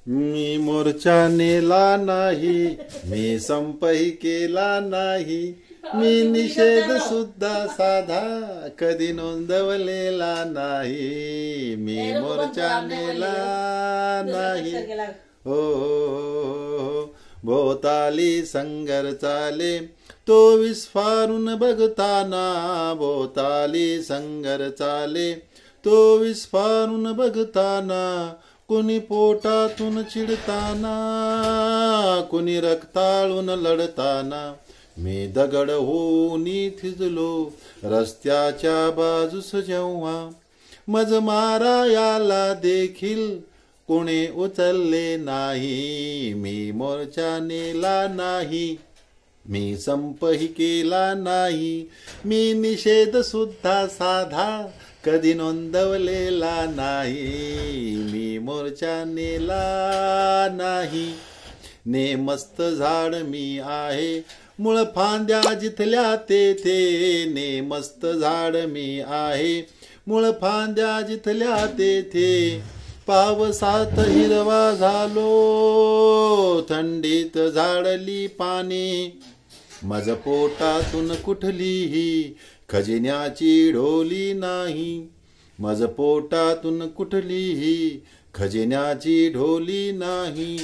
मी मोर्चा नेला नाही, मी संपही केला नाही, मी निषेध सुद्धा साधा कधी नोंदवलेला नाही. मी मोर्चा नेला नाही. हो भोवताली संगर चाले तो विस्फारून बघताना, भोवताली संगर चाले तो विस्फारून बघताना, कुणी पोटातून चिडताना, कुणी रक्ताळून लढताना, मी दगड होऊन थिजलो रस्त्याच्या बाजूस जेव्हा, मज मारायाला देखील कोणी उचलले नाही. मी मोर्चा नेला नाही, मी संपही केला नाही, मी निषेध सुद्धा साधा कधी नोंदवलेला नाही. मी मोर्चा नेला नाही. नेमस्त झाड मी आहे, मूळ फांद्या जिथल्या तेथे, नेमस्त झाड मी आहे, मूळ फांद्या जिथल्या तेथे, पावसात हिरवा झालो, थंडीत झाडली पाने, मज पोटातून कुठलीही खजिन्याची ढोली नाही, मज पोटातून कुठलीही खजिन्याची ढोली नाही,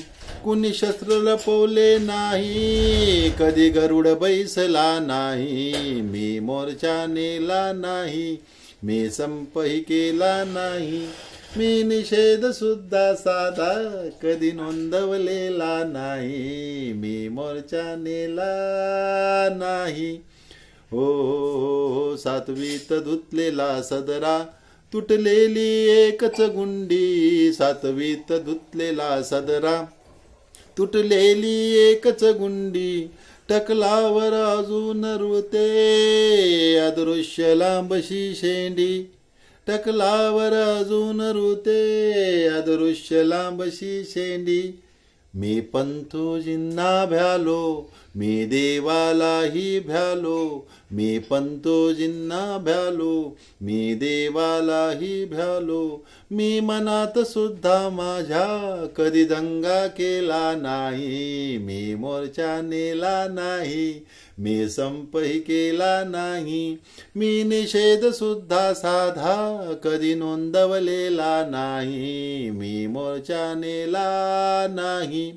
कुणी शस्त्र लपवले नाही, कधी गरुड बैसला नाही. मी मोर्चा नेला नाही, मी संपही केला नाही, मी निषेध सुद्धा साधा कधी नोंदवलेला नाही. मी मोर्चा नेला नाही. हो सातवीत धुतलेला सदरा, तुटलेली एकच गुंडी, सातवीत धुतलेला सदरा, तुटलेली एकच गुंडी, टकलावर अजून रुळते अदृश्य लांबशी शेंडी, टकलावर अजून रुळते अदृश्य लांबशी शेंडी. मी पंतोजींना भ्यालो, मी देवालाही भ्यालो, मी पंतोजींना भ्यालो, मी देवालाही भ्यालो, मी मनात सुद्धा माझ्या कधी दंगा केला नाही. मी मोर्चा नेला नाही, मी संपही केला नाही, मी निषेध सुद्धा साधा कधी नोंदवलेला नाही. मी मोर्चा नेला नाही.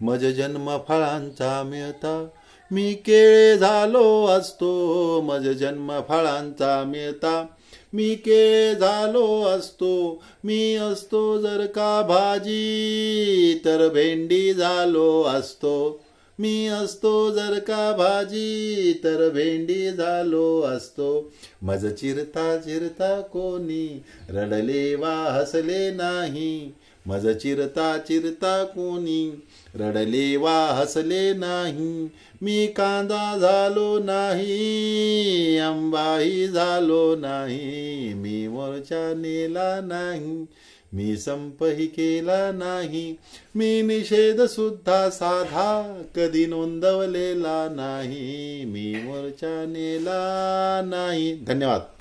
मज जन्म फळांचा मिळता मी केळे झालो असतो, मज जन्म फळांचा मिळता मी केळे झालो असतो, मी असतो जर का भाजी तर भेंडी झालो असतो, मी असतो जर का भाजी तर भेंडी झालो असतो. मज चिरता चिरता कोणी रडले वा हसले नाही, मज चिरता चिरता कोणी रडले वा हसले नाही, मी कांदा झालो नाही, आंबाही झालो नाही. मी मोर्चा नेला नाही, मी संपही केला नाही, मी निषेध सुद्धा साधा कधी नोंदवलेला नाही. मी मोर्चा नेला नाही. धन्यवाद.